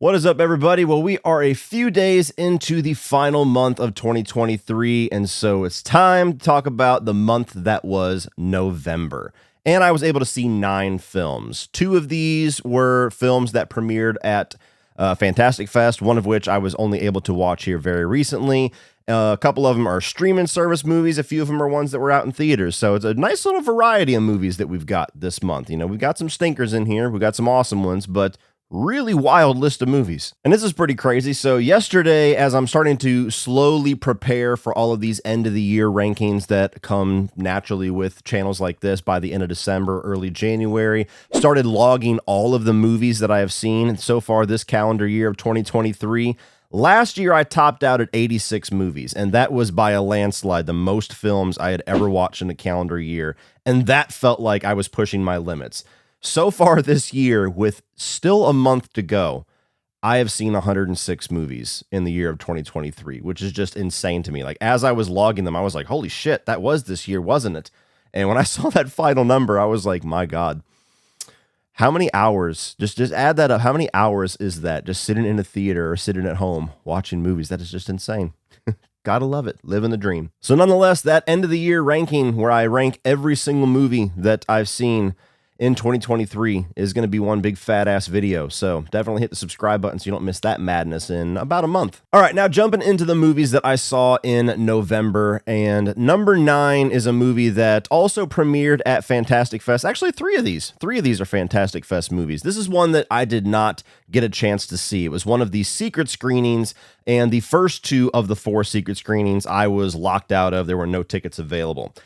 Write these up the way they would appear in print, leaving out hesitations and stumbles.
What is up, everybody? Well, we are a few days into the final month of 2023, and so it's time to talk about the month that was November. And I was able to see 9 films. 2 of these were films that premiered at Fantastic Fest, one of which I was only able to watch here very recently. A couple of them are streaming service movies. A few of them are ones that were out in theaters. So it's a nice little variety of movies that we've got this month. You know, we've got some stinkers in here. We've got some awesome ones, but really wild list of movies. And this is pretty crazy. So yesterday, as I'm starting to slowly prepare for all of these end of the year rankings that come naturally with channels like this by the end of December, early January, started logging all of the movies that I have seen so far this calendar year of 2023. Last year, I topped out at 86 movies, and that was by a landslide the most films I had ever watched in a calendar year. And that felt like I was pushing my limits. So far this year, with still a month to go, I have seen 106 movies in the year of 2023, which is just insane to me. Like, as I was logging them, I was like, holy shit, that was this year, wasn't it? And when I saw that final number, I was like, my God, how many hours, just add that up. How many hours is that just sitting in a theater or sitting at home watching movies? That is just insane. Gotta love it. Living the dream. So nonetheless, that end of the year ranking where I rank every single movie that I've seen in 2023 is going to be one big fat ass video. So definitely hit the subscribe button so you don't miss that madness in about a month. All right, now jumping into the movies that I saw in November. And number 9 is a movie that also premiered at Fantastic Fest. Actually, 3 of these are Fantastic Fest movies. This is one that I did not get a chance to see. It was one of the secret screenings, and the first 2 of the 4 secret screenings I was locked out of. There were no tickets available.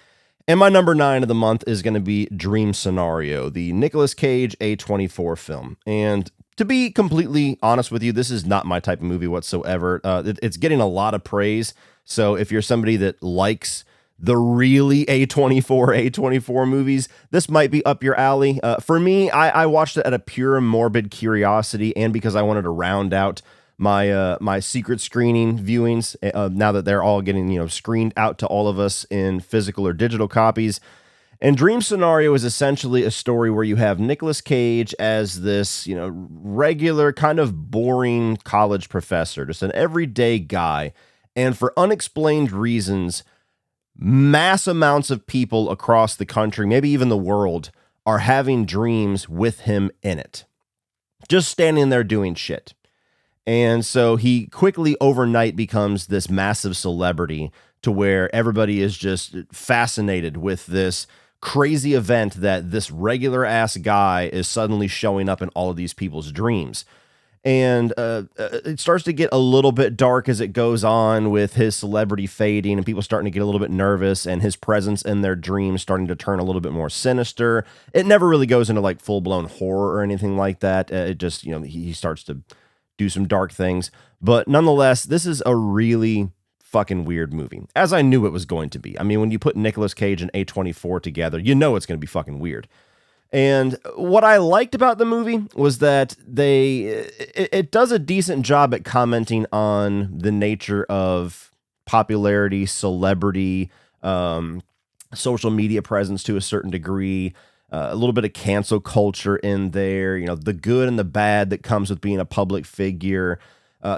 And my number 9 of the month is going to be Dream Scenario, the Nicolas Cage A24 film. And to be completely honest with you, this is not my type of movie whatsoever. It's getting a lot of praise. So if you're somebody that likes the really A24 movies, this might be up your alley. For me, I watched it at a pure morbid curiosity and because I wanted to round out my secret screening viewings now that they're all getting screened out to all of us in physical or digital copies. And Dream Scenario is essentially a story where you have Nicolas Cage as this regular kind of boring college professor, just an everyday guy, and for unexplained reasons, mass amounts of people across the country, maybe even the world, are having dreams with him in it, just standing there doing shit. And so he quickly overnight becomes this massive celebrity to where everybody is just fascinated with this crazy event that this regular ass guy is suddenly showing up in all of these people's dreams. And it starts to get a little bit dark as it goes on with his celebrity fading and people starting to get a little bit nervous and his presence in their dreams starting to turn a little bit more sinister. It never really goes into like full-blown horror or anything like that. It just, he starts to do some dark things, but nonetheless, this is a really fucking weird movie, as I knew it was going to be. I mean, when you put Nicolas Cage and A24 together, you know it's going to be fucking weird. And what I liked about the movie was that it does a decent job at commenting on the nature of popularity, celebrity, social media presence to a certain degree, a little bit of cancel culture in there, the good and the bad that comes with being a public figure,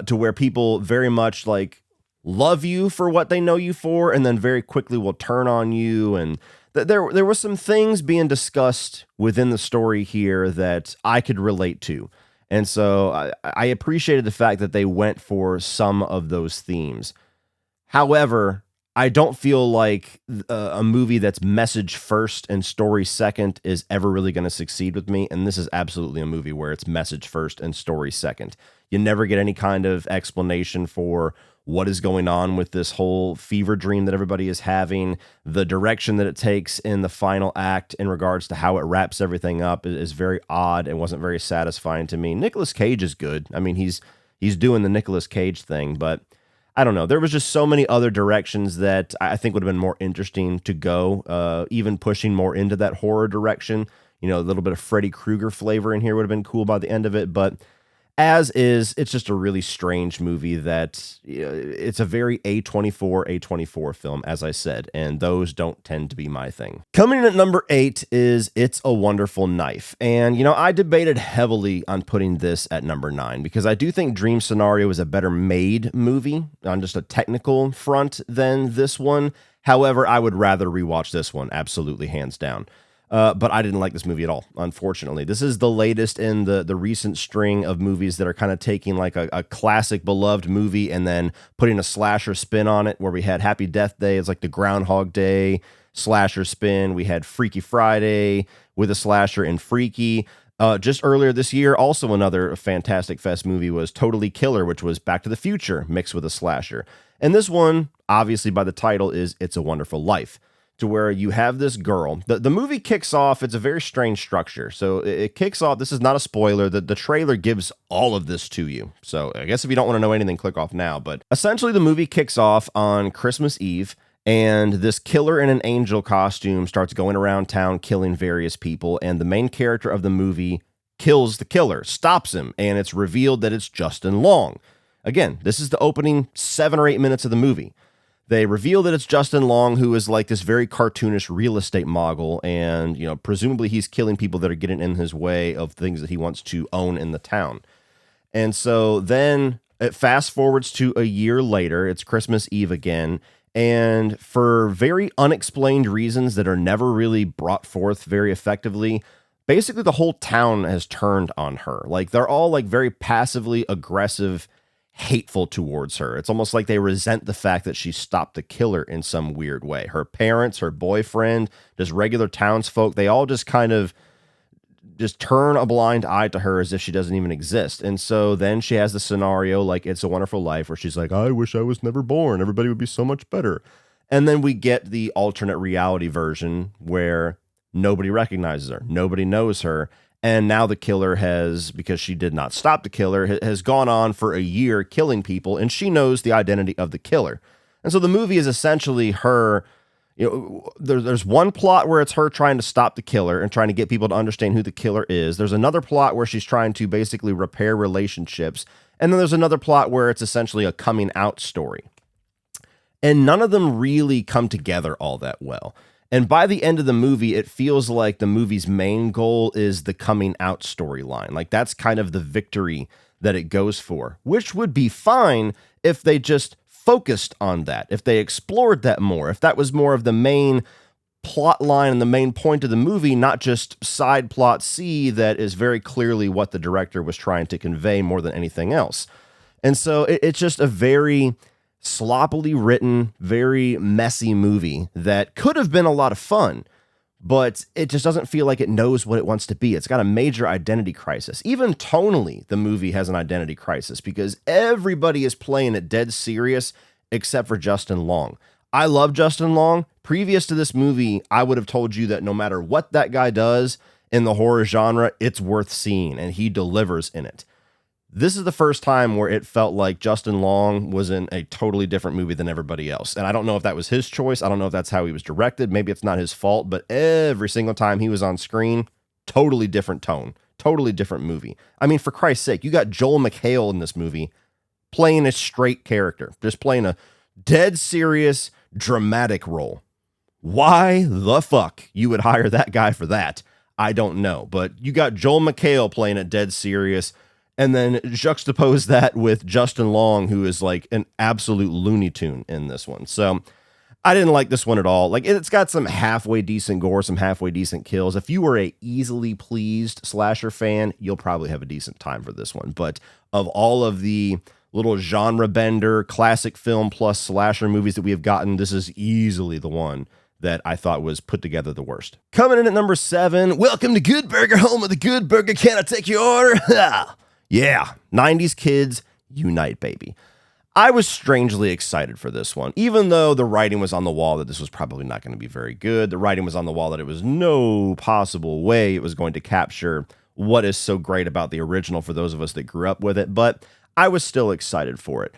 to where people very much like love you for what they know you for, and then very quickly will turn on you. And there were some things being discussed within the story here that I could relate to. And so I appreciated the fact that they went for some of those themes. However, I don't feel like a movie that's message first and story second is ever really going to succeed with me. And this is absolutely a movie where it's message first and story second. You never get any kind of explanation for what is going on with this whole fever dream that everybody is having. The direction that it takes in the final act in regards to how it wraps everything up is very odd and wasn't very satisfying to me. Nicolas Cage is good. I mean, he's doing the Nicolas Cage thing, but I don't know. There was just so many other directions that I think would have been more interesting to go, even pushing more into that horror direction. A little bit of Freddy Krueger flavor in here would have been cool by the end of it. But It's just a really strange movie that it's a very A24 film, as I said, and those don't tend to be my thing. Coming in at number 8 is It's a Wonderful Knife. And, I debated heavily on putting this at number 9 because I do think Dream Scenario is a better made movie on just a technical front than this one. However, I would rather rewatch this one, absolutely, hands down. But I didn't like this movie at all, unfortunately. This is the latest in the recent string of movies that are kind of taking like a classic beloved movie and then putting a slasher spin on it, where we had Happy Death Day. It's like the Groundhog Day slasher spin. We had Freaky Friday with a slasher and Freaky. Just earlier this year, also another Fantastic Fest movie was Totally Killer, which was Back to the Future mixed with a slasher. And this one, obviously by the title, is It's a Wonderful Life, to where you have this girl. The movie kicks off, it's a very strange structure. So it kicks off, this is not a spoiler, the trailer gives all of this to you. So I guess if you don't want to know anything, click off now. But essentially the movie kicks off on Christmas Eve, and this killer in an angel costume starts going around town killing various people, and the main character of the movie kills the killer, stops him, and it's revealed that it's Justin Long. Again, this is the opening 7 or 8 minutes of the movie. They reveal that it's Justin Long, who is like this very cartoonish real estate mogul, and, presumably he's killing people that are getting in his way of things that he wants to own in the town. And so then it fast forwards to a year later. It's Christmas Eve again, and for very unexplained reasons that are never really brought forth very effectively, basically the whole town has turned on her. Like, they're all like very passively aggressive, hateful towards her. It's almost like they resent the fact that she stopped the killer in some weird way. Her parents, her boyfriend, just regular townsfolk, they all just kind of just turn a blind eye to her as if she doesn't even exist. And so then she has the scenario like It's a Wonderful Life, where she's like, I wish I was never born. Everybody would be so much better. And then we get the alternate reality version where nobody recognizes her. Nobody knows her. And now the killer has, because she did not stop the killer, has gone on for a year killing people, and she knows the identity of the killer. And so the movie is essentially her, there's one plot where it's her trying to stop the killer and trying to get people to understand who the killer is. There's another plot where she's trying to basically repair relationships. And then there's another plot where it's essentially a coming out story. And none of them really come together all that well. And by the end of the movie, it feels like the movie's main goal is the coming out storyline. Like, that's kind of the victory that it goes for, which would be fine if they just focused on that, if they explored that more, if that was more of the main plot line and the main point of the movie, not just side plot C that is very clearly what the director was trying to convey more than anything else. And so it's just a very sloppily written, very messy movie that could have been a lot of fun, but it just doesn't feel like it knows what it wants to be. It's got a major identity crisis. Even tonally, the movie has an identity crisis because everybody is playing it dead serious except for Justin Long. I love Justin Long. Previous to this movie, I would have told you that no matter what that guy does in the horror genre, it's worth seeing, and he delivers in it. This is the first time where it felt like Justin Long was in a totally different movie than everybody else. And I don't know if that was his choice. I don't know if that's how he was directed. Maybe it's not his fault, but every single time he was on screen, totally different tone, totally different movie. I mean, for Christ's sake, you got Joel McHale in this movie playing a straight character, just playing a dead serious, dramatic role. Why the fuck you would hire that guy for that, I don't know. But you got Joel McHale playing it dead serious, and then juxtapose that with Justin Long, who is like an absolute Looney Tune in this one. So I didn't like this one at all. Like, it's got some halfway decent gore, some halfway decent kills. If you were a easily pleased slasher fan, you'll probably have a decent time for this one. But of all of the little genre bender, classic film plus slasher movies that we have gotten, this is easily the one that I thought was put together the worst. Coming in at number 7, welcome to Good Burger, home of the Good Burger. Can I take your order? Yeah, 90s kids, unite, baby. I was strangely excited for this one, even though the writing was on the wall that this was probably not going to be very good. The writing was on the wall that it was no possible way it was going to capture what is so great about the original for those of us that grew up with it, but I was still excited for it.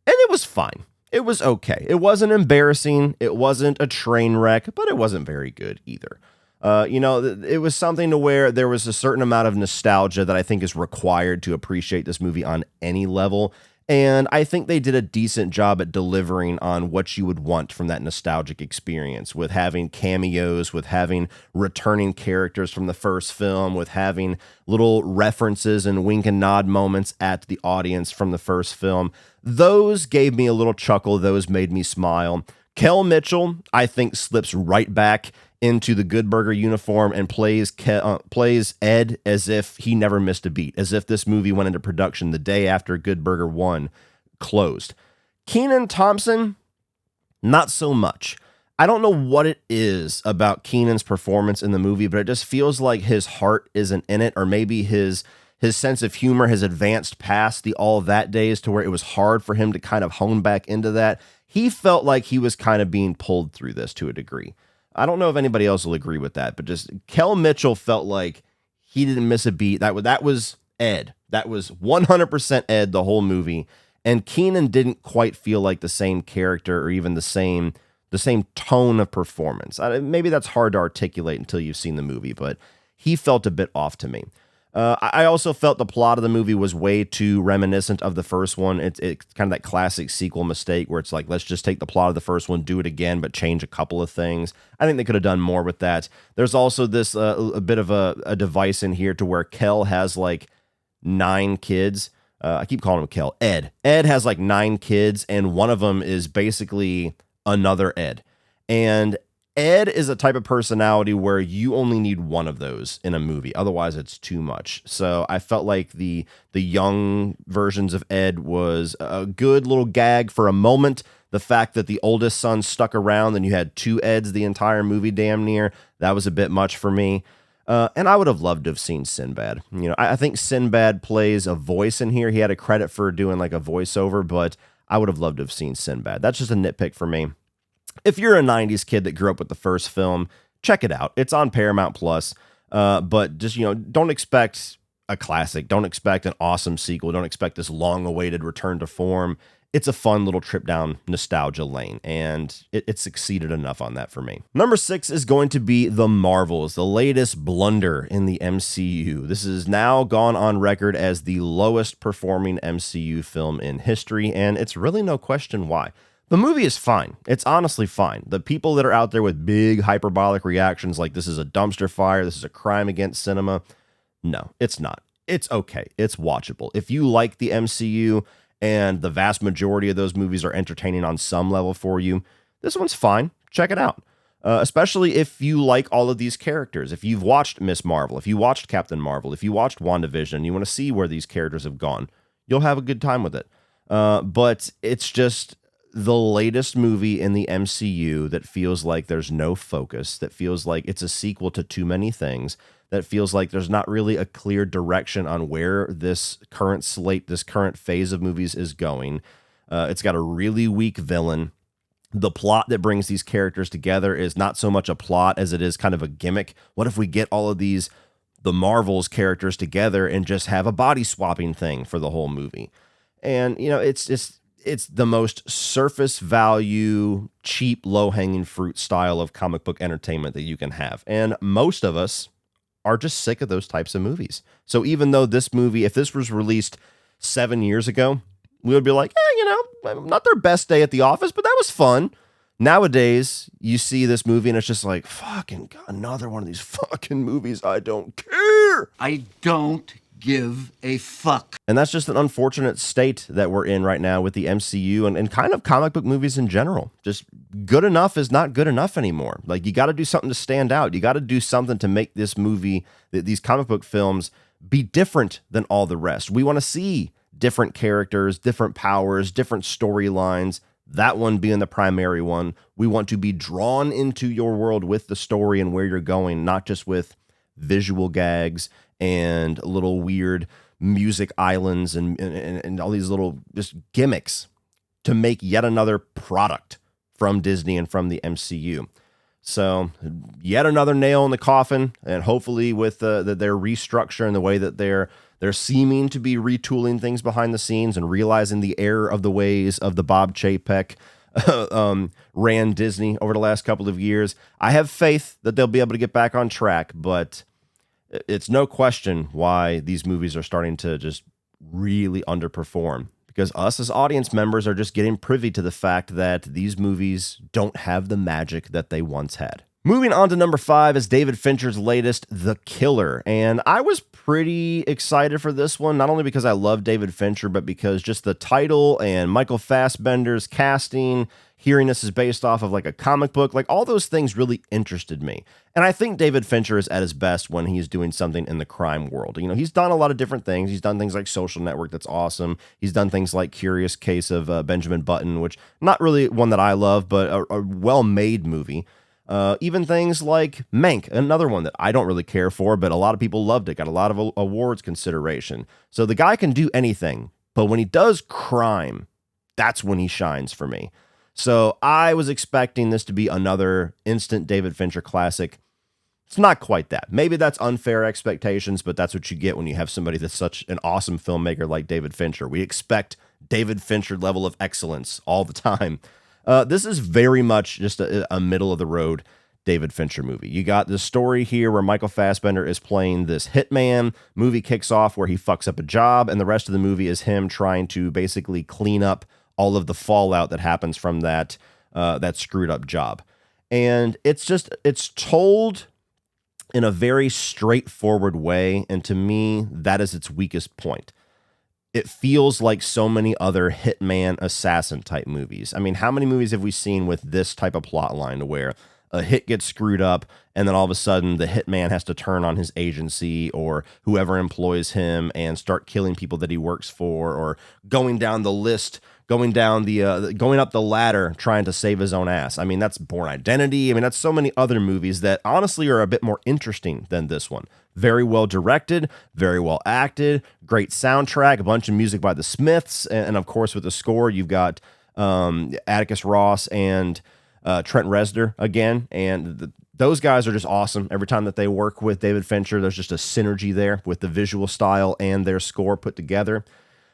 And it was fine. It was okay. It wasn't embarrassing. It wasn't a train wreck, but it wasn't very good either. It was something to where there was a certain amount of nostalgia that I think is required to appreciate this movie on any level. And I think they did a decent job at delivering on what you would want from that nostalgic experience, with having cameos, with having returning characters from the first film, with having little references and wink and nod moments at the audience from the first film. Those gave me a little chuckle. Those made me smile. Kel Mitchell, I think, slips right back into the Good Burger uniform and plays Ed as if he never missed a beat, as if this movie went into production the day after Good Burger 1 closed. Kenan Thompson, not so much. I don't know what it is about Kenan's performance in the movie, but it just feels like his heart isn't in it, or maybe his sense of humor has advanced past the All That days to where it was hard for him to kind of hone back into that. He felt like he was kind of being pulled through this to a degree. I don't know if anybody else will agree with that, but just Kel Mitchell felt like he didn't miss a beat. That was Ed. That was 100% Ed the whole movie. And Kenan didn't quite feel like the same character or even the same tone of performance. Maybe that's hard to articulate until you've seen the movie, but he felt a bit off to me. I also felt the plot of the movie was way too reminiscent of the first one. It's kind of that classic sequel mistake where it's like, let's just take the plot of the first one, do it again, but change a couple of things. I think they could have done more with that. There's also this a bit of a device in here to where Kel has like 9 kids. I keep calling him Kel. Ed. Ed has like 9 kids, and one of them is basically another Ed. And Ed is a type of personality where you only need one of those in a movie. Otherwise, it's too much. So I felt like the young versions of Ed was a good little gag for a moment. The fact that the oldest son stuck around and you had 2 Eds the entire movie damn near, that was a bit much for me. And I would have loved to have seen Sinbad. I think Sinbad plays a voice in here. He had a credit for doing like a voiceover, but I would have loved to have seen Sinbad. That's just a nitpick for me. If you're a 90s kid that grew up with the first film, check it out. It's on Paramount Plus. But just, don't expect a classic. Don't expect an awesome sequel. Don't expect this long-awaited return to form. It's a fun little trip down nostalgia lane, and it succeeded enough on that for me. Number 6 is going to be The Marvels, the latest blunder in the MCU. This is now gone on record as the lowest performing MCU film in history, and it's really no question why. The movie is fine. It's honestly fine. The people that are out there with big hyperbolic reactions like this is a dumpster fire, this is a crime against cinema. No, it's not. It's okay. It's watchable. If you like the MCU and the vast majority of those movies are entertaining on some level for you, this one's fine. Check it out. Especially if you like all of these characters. If you've watched Miss Marvel, if you watched Captain Marvel, if you watched WandaVision, and you want to see where these characters have gone, you'll have a good time with it. But it's just the latest movie in the MCU that feels like there's no focus, that feels like it's a sequel to too many things, that feels like there's not really a clear direction on where this current slate, this current phase of movies is going. It's got a really weak villain. The plot that brings these characters together is not so much a plot as it is kind of a gimmick. What if we get all of the Marvels characters together and just have a body swapping thing for the whole movie? And, it's the most surface value, cheap, low-hanging fruit style of comic book entertainment that you can have. And most of us are just sick of those types of movies. So even though this movie, if this was released 7 years ago, we would be like, not their best day at the office, but that was fun. Nowadays, you see this movie and it's just like, fucking God, another one of these fucking movies. I don't care. I don't give a fuck. And that's just an unfortunate state that we're in right now with the MCU and kind of comic book movies in general. Just good enough is not good enough anymore. Like, you got to do something to stand out. You got to do something to make this movie, these comic book films, be different than all the rest. We want to see different characters, different powers, different storylines. That one being the primary one. We want to be drawn into your world with the story and where you're going, not just with visual gags and little weird music islands and all these little just gimmicks to make yet another product from Disney and from the MCU. So yet another nail in the coffin, and hopefully with their restructure and the way that they're seeming to be retooling things behind the scenes and realizing the error of the ways of the Bob Chapek ran Disney over the last couple of years. I have faith that they'll be able to get back on track, but it's no question why these movies are starting to just really underperform, because us as audience members are just getting privy to the fact that these movies don't have the magic that they once had. Moving on to number 5 is David Fincher's latest, The Killer. And I was pretty excited for this one, not only because I love David Fincher, but because just the title and Michael Fassbender's casting, hearing this is based off of like a comic book, like all those things really interested me. And I think David Fincher is at his best when he's doing something in the crime world. You know, he's done a lot of different things. He's done things like Social Network, that's awesome. He's done things like Curious Case of Benjamin Button, which not really one that I love, but a well-made movie. Even things like Mank, another one that I don't really care for, but a lot of people loved it, got a lot of awards consideration. So the guy can do anything, but when he does crime, that's when he shines for me. So I was expecting this to be another instant David Fincher classic. It's not quite that. Maybe that's unfair expectations, but that's what you get when you have somebody that's such an awesome filmmaker like David Fincher. We expect David Fincher level of excellence all the time. This is very much just a middle-of-the-road David Fincher movie. You got this story here where Michael Fassbender is playing this hitman. Movie kicks off where he fucks up a job, and the rest of the movie is him trying to basically clean up all of the fallout that happens from that screwed-up job. And it's told in a very straightforward way, and to me, that is its weakest point. It feels like so many other hitman assassin type movies. I mean, how many movies have we seen with this type of plot line to where a hit gets screwed up and then all of a sudden the hitman has to turn on his agency or whoever employs him and start killing people that he works for, or going down the list, going up the ladder trying to save his own ass. I mean, that's Bourne Identity. I mean, that's so many other movies that honestly are a bit more interesting than this one. Very well directed, very well acted, great soundtrack, a bunch of music by the Smiths, and of course with the score, you've got Atticus Ross and Trent Reznor again, and those guys are just awesome. Every time that they work with David Fincher, there's just a synergy there with the visual style and their score put together.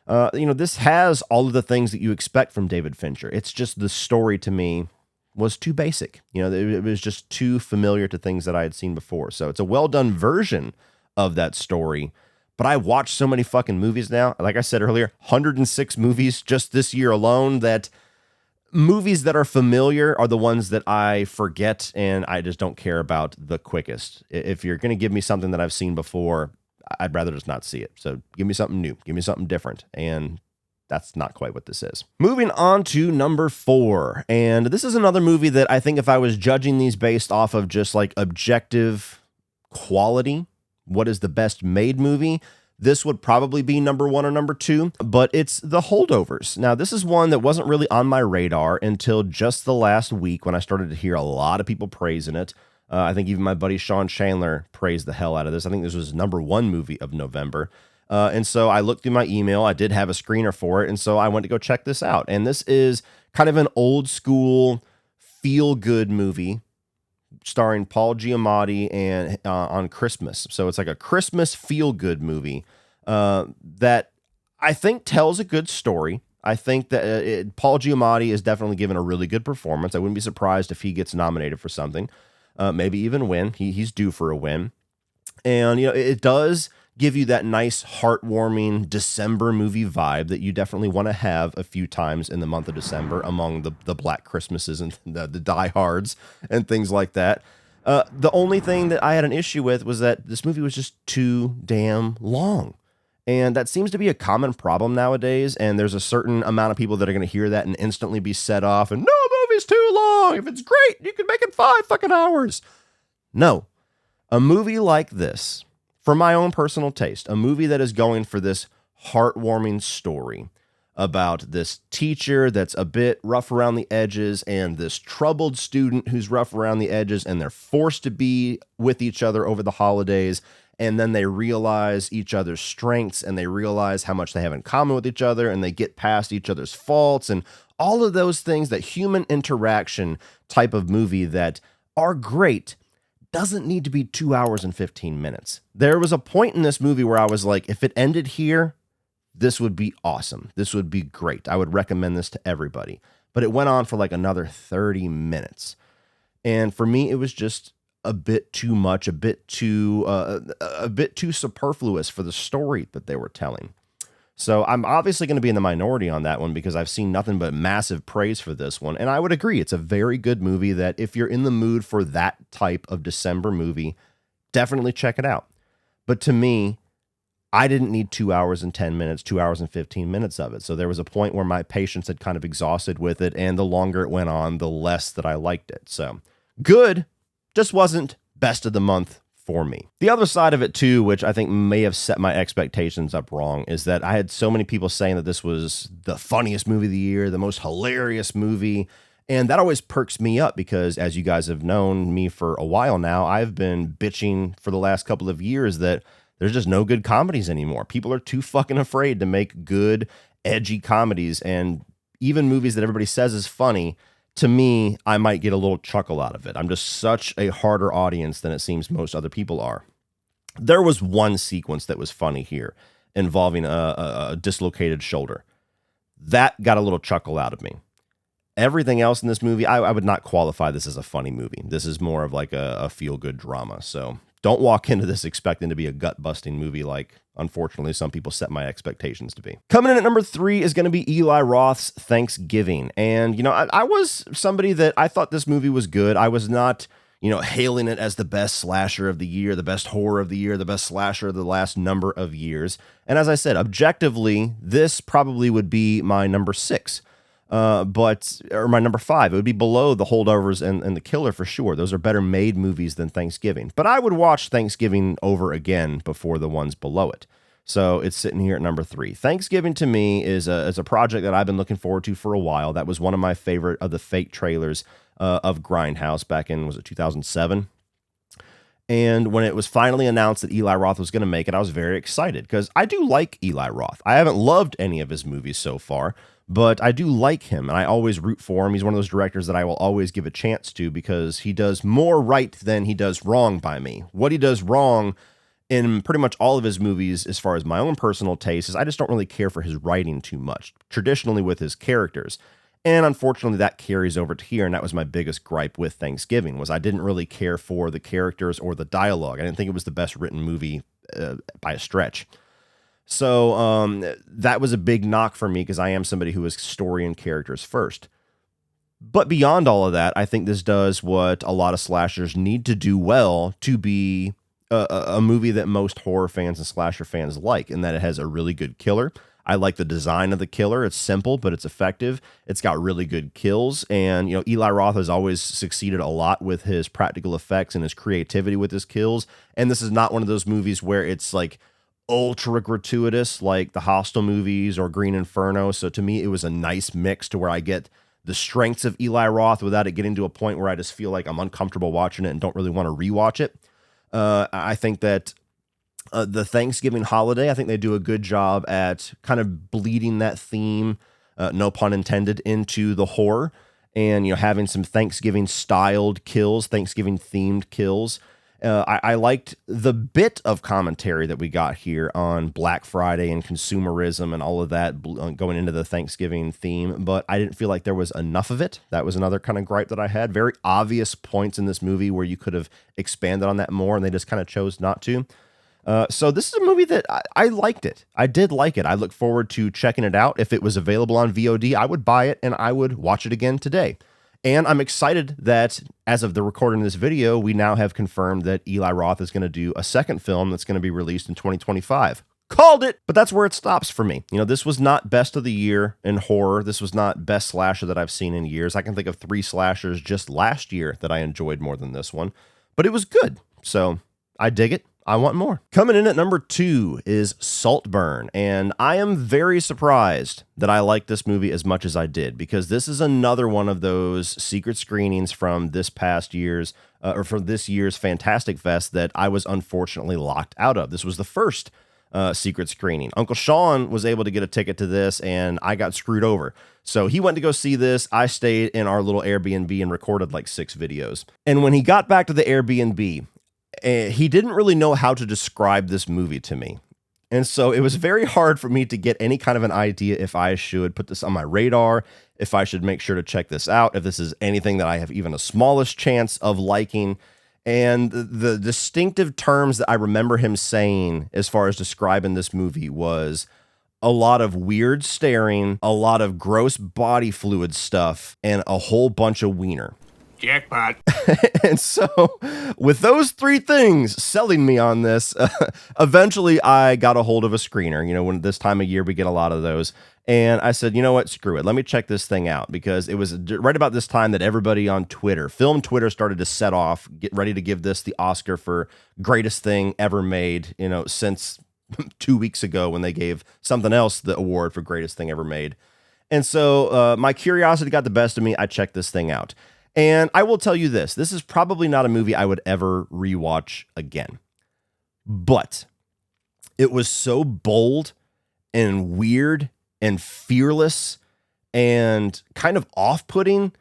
This has all of the things that you expect from David Fincher. It's just the story to me was too basic. It was just too familiar to things that I had seen before. So it's a well-done version of that story. But I watched so many fucking movies now. Like I said earlier, 106 movies just this year alone, that movies that are familiar are the ones that I forget and I just don't care about the quickest. If you're going to give me something that I've seen before, I'd rather just not see it. So give me something new. Give me something different. And that's not quite what this is. Moving on to number 4. And this is another movie that I think if I was judging these based off of just like objective quality, what is the best made movie, this would probably be number 1 or number 2, but it's The Holdovers. Now, this is one that wasn't really on my radar until just the last week when I started to hear a lot of people praising it. I think even my buddy Sean Chandler praised the hell out of this. I think this was number 1 movie of November. And so I looked through my email. I did have a screener for it. And so I went to go check this out. And this is kind of an old school feel-good movie starring Paul Giamatti and on Christmas. So it's like a Christmas feel-good movie that I think tells a good story. I think that Paul Giamatti is definitely given a really good performance. I wouldn't be surprised if he gets nominated for something, maybe even win. He's due for a win. And, it does give you that nice, heartwarming December movie vibe that you definitely want to have a few times in the month of December among the Black Christmases and the diehards and things like that. The only thing that I had an issue with was that this movie was just too damn long. And that seems to be a common problem nowadays. And there's a certain amount of people that are going to hear that and instantly be set off. And no, movie's too long. If it's great, you can make it 5 fucking hours. No, a movie like this, for my own personal taste, a movie that is going for this heartwarming story about this teacher that's a bit rough around the edges and this troubled student who's rough around the edges, and they're forced to be with each other over the holidays, and then they realize each other's strengths and they realize how much they have in common with each other, and they get past each other's faults and all of those things, that human interaction type of movie that are great. Doesn't need to be 2 hours and 15 minutes. There was a point in this movie where I was like, if it ended here, this would be awesome. This would be great. I would recommend this to everybody. but it went on for like another 30 minutes. And for me, it was just a bit too much, a bit too superfluous for the story that they were telling. So I'm obviously going to be in the minority on that one because I've seen nothing but massive praise for this one. And I would agree, it's a very good movie that if you're in the mood for that type of December movie, definitely check it out. But to me, I didn't need 2 hours and 10 minutes, 2 hours and 15 minutes of it. So there was a point where my patience had kind of exhausted with it. And the longer it went on, the less that I liked it. So good, just wasn't best of the month for me. The other side of it too, which I think may have set my expectations up wrong, is that I had so many people saying that this was the funniest movie of the year, the most hilarious movie. And that always perks me up because, as you guys have known me for a while now, I've been bitching for the last couple of years that there's just no good comedies anymore. People are too fucking afraid to make good, edgy comedies. And even movies that everybody says is funny, to me, I might get a little chuckle out of it. I'm just such a harder audience than it seems most other people are. There was one sequence that was funny here involving a dislocated shoulder. That got a little chuckle out of me. Everything else in this movie, I would not qualify this as a funny movie. This is more of like a feel-good drama. So don't walk into this expecting to be a gut-busting movie like, unfortunately, some people set my expectations to be. Coming in at number 3 is going to be Eli Roth's Thanksgiving. And, I was somebody that I thought this movie was good. I was not, hailing it as the best slasher of the year, the best horror of the year, the best slasher of the last number of years. And as I said, objectively, this probably would be my number 6. Or my number 5, it would be below the Holdovers and the Killer for sure. Those are better made movies than Thanksgiving. But I would watch Thanksgiving over again before the ones below it. So it's sitting here at number 3. Thanksgiving to me is a project that I've been looking forward to for a while. That was one of my favorite of the fake trailers of Grindhouse back in, was it 2007? And when it was finally announced that Eli Roth was going to make it, I was very excited because I do like Eli Roth. I haven't loved any of his movies so far, but I do like him, and I always root for him. He's one of those directors that I will always give a chance to because he does more right than he does wrong by me. What he does wrong in pretty much all of his movies, as far as my own personal taste, is I just don't really care for his writing too much, traditionally with his characters. And unfortunately, that carries over to here, and that was my biggest gripe with Thanksgiving, was I didn't really care for the characters or the dialogue. I didn't think it was the best written movie by a stretch. So that was a big knock for me because I am somebody who is story and characters first. But beyond all of that, I think this does what a lot of slashers need to do well to be a movie that most horror fans and slasher fans like, in that it has a really good killer. I like the design of the killer. It's simple, but it's effective. It's got really good kills. And, Eli Roth has always succeeded a lot with his practical effects and his creativity with his kills. And this is not one of those movies where it's like ultra gratuitous like the Hostel movies or Green Inferno. So to me, it was a nice mix to where I get the strengths of Eli Roth without it getting to a point where I just feel like I'm uncomfortable watching it and don't really want to rewatch it. I think that the Thanksgiving holiday, I think they do a good job at kind of bleeding that theme, no pun intended, into the horror, and having some Thanksgiving styled kills, Thanksgiving themed kills. I liked the bit of commentary that we got here on Black Friday and consumerism and all of that going into the Thanksgiving theme, but I didn't feel like there was enough of it. That was another kind of gripe that I had. Very obvious points in this movie where you could have expanded on that more, and they just kind of chose not to. So this is a movie that I liked it. I did like it. I look forward to checking it out. If it was available on VOD, I would buy it and I would watch it again today. And I'm excited that as of the recording of this video, we now have confirmed that Eli Roth is going to do a second film that's going to be released in 2025. Called it! But that's where it stops for me. This was not best of the year in horror. This was not best slasher that I've seen in years. I can think of 3 slashers just last year that I enjoyed more than this one. But it was good. So I dig it. I want more. Coming in at number 2 is Saltburn, and I am very surprised that I like this movie as much as I did, because this is another one of those secret screenings from this past year's, or from this year's Fantastic Fest that I was unfortunately locked out of. This was the first secret screening. Uncle Sean was able to get a ticket to this, and I got screwed over. So he went to go see this. I stayed in our little Airbnb and recorded like 6 videos. And when he got back to the Airbnb, he didn't really know how to describe this movie to me. And so it was very hard for me to get any kind of an idea if I should put this on my radar, if I should make sure to check this out, if this is anything that I have even a smallest chance of liking. And the distinctive terms that I remember him saying as far as describing this movie was a lot of weird staring, a lot of gross body fluid stuff, and a whole bunch of wiener. Jackpot. And so with those three things selling me on this, eventually I got a hold of a screener. You know, when this time of year we get a lot of those. And I said, you know what, screw it. Let me check this thing out, because it was right about this time that everybody on Twitter, film Twitter, started to set off, get ready to give this the Oscar for greatest thing ever made, you know, since 2 weeks ago when they gave something else the award for greatest thing ever made. And so my curiosity got the best of me. I checked this thing out. And I will tell you this is probably not a movie I would ever rewatch again. But it was so bold and weird and fearless and kind of off-putting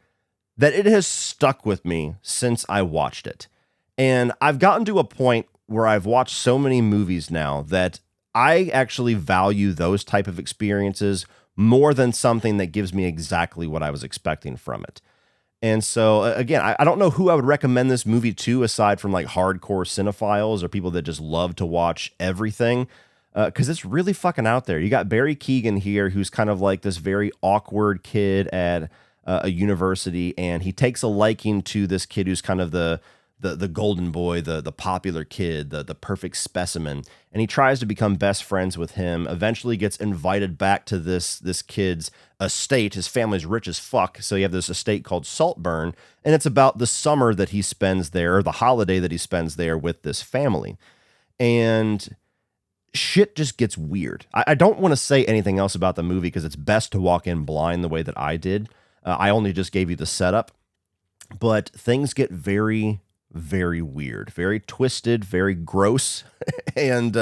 that it has stuck with me since I watched it. And I've gotten to a point where I've watched so many movies now that I actually value those type of experiences more than something that gives me exactly what I was expecting from it. And so, again, I don't know who I would recommend this movie to aside from like hardcore cinephiles or people that just love to watch everything, because it's really fucking out there. You got Barry Keoghan here, who's kind of like this very awkward kid at a university, and he takes a liking to this kid who's kind of the golden boy, the popular kid, the perfect specimen, and he tries to become best friends with him. Eventually gets invited back to this kid's estate. His family's rich as fuck, so you have this estate called Saltburn, and it's about the summer that he spends there, or the holiday that he spends there with this family. And shit just gets weird. I don't want to say anything else about the movie because it's best to walk in blind the way that I did. I only just gave you the setup, but things get very, very weird, very twisted, very gross, and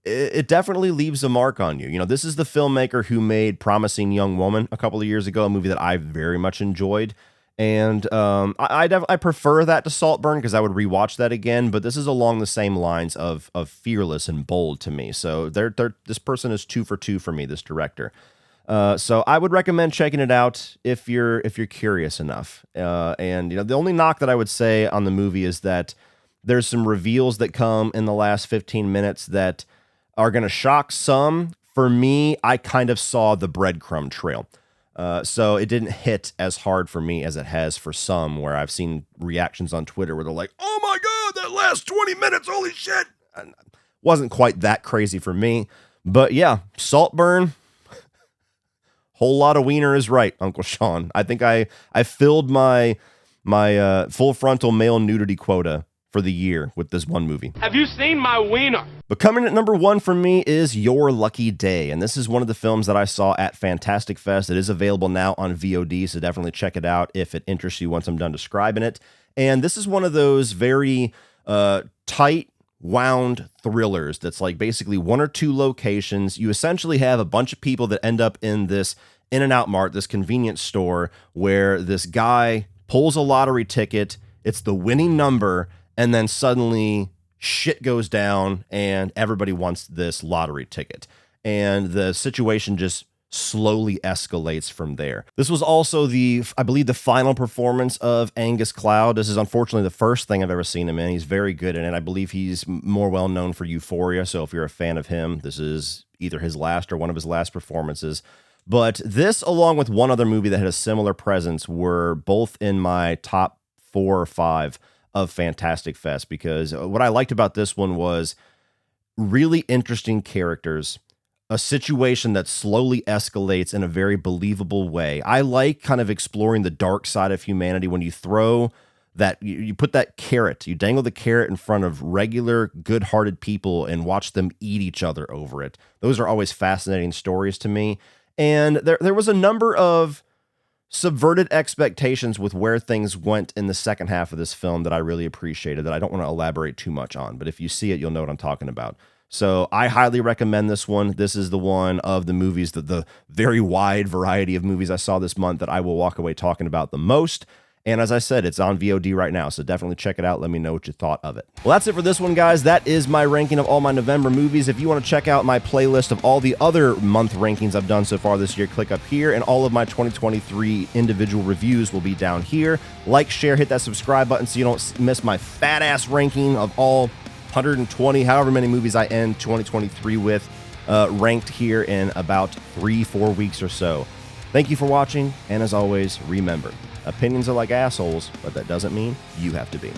it definitely leaves a mark on you. You know, this is the filmmaker who made Promising Young Woman a couple of years ago, a movie that I very much enjoyed, and I prefer that to Saltburn because I would rewatch that again. But this is along the same lines of fearless and bold to me. So this person is 2 for 2 for me. This director. So I would recommend checking it out if you're curious enough. And you know, the only knock that I would say on the movie is that there's some reveals that come in the last 15 minutes that are going to shock some. For me, I kind of saw the breadcrumb trail. So it didn't hit as hard for me as it has for some, where I've seen reactions on Twitter where they're like, "Oh my God, that last 20 minutes, holy shit." And wasn't quite that crazy for me, but yeah, Saltburn. Whole lot of wiener is right, Uncle Sean. I think I filled my full frontal male nudity quota for the year with this one movie. Have you seen my wiener? But coming at number 1 for me is Your Lucky Day. And this is one of the films that I saw at Fantastic Fest. It is available now on VOD, so definitely check it out if it interests you once I'm done describing it. And this is one of those very tight, wound thrillers that's like basically 1 or 2 locations. You essentially have a bunch of people that end up in this In-N-Out Mart, this convenience store, where this guy pulls a lottery ticket, it's the winning number, and then suddenly shit goes down and everybody wants this lottery ticket. And the situation just slowly escalates from there. This was also I believe the final performance of Angus Cloud. This is unfortunately the first thing I've ever seen him in. He's very good in it. I believe he's more well known for Euphoria. So if you're a fan of him, this is either his last or one of his last performances. But this, along with one other movie that had a similar presence, were both in my top 4 or 5 of Fantastic Fest, because what I liked about this one was really interesting characters, a situation that slowly escalates in a very believable way. I like kind of exploring the dark side of humanity when you throw that, you put that carrot, you dangle the carrot in front of regular, good-hearted people and watch them eat each other over it. Those are always fascinating stories to me. And there was a number of subverted expectations with where things went in the second half of this film that I really appreciated, that I don't want to elaborate too much on. But if you see it, you'll know what I'm talking about. So I highly recommend this one. This is the one of the movies, the very wide variety of movies I saw this month, that I will walk away talking about the most. And as I said, it's on VOD right now, so definitely check it out. Let me know what you thought of it. Well, that's it for this one, guys. That is my ranking of all my November movies. If you want to check out my playlist of all the other month rankings I've done so far this year, click up here, and all of my 2023 individual reviews will be down here. Like, share, hit that subscribe button so you don't miss my fat-ass ranking of all 120, however many movies I end 2023 with, ranked here in about 3-4 weeks or so. Thank you for watching, and as always, remember, opinions are like assholes, but that doesn't mean you have to be.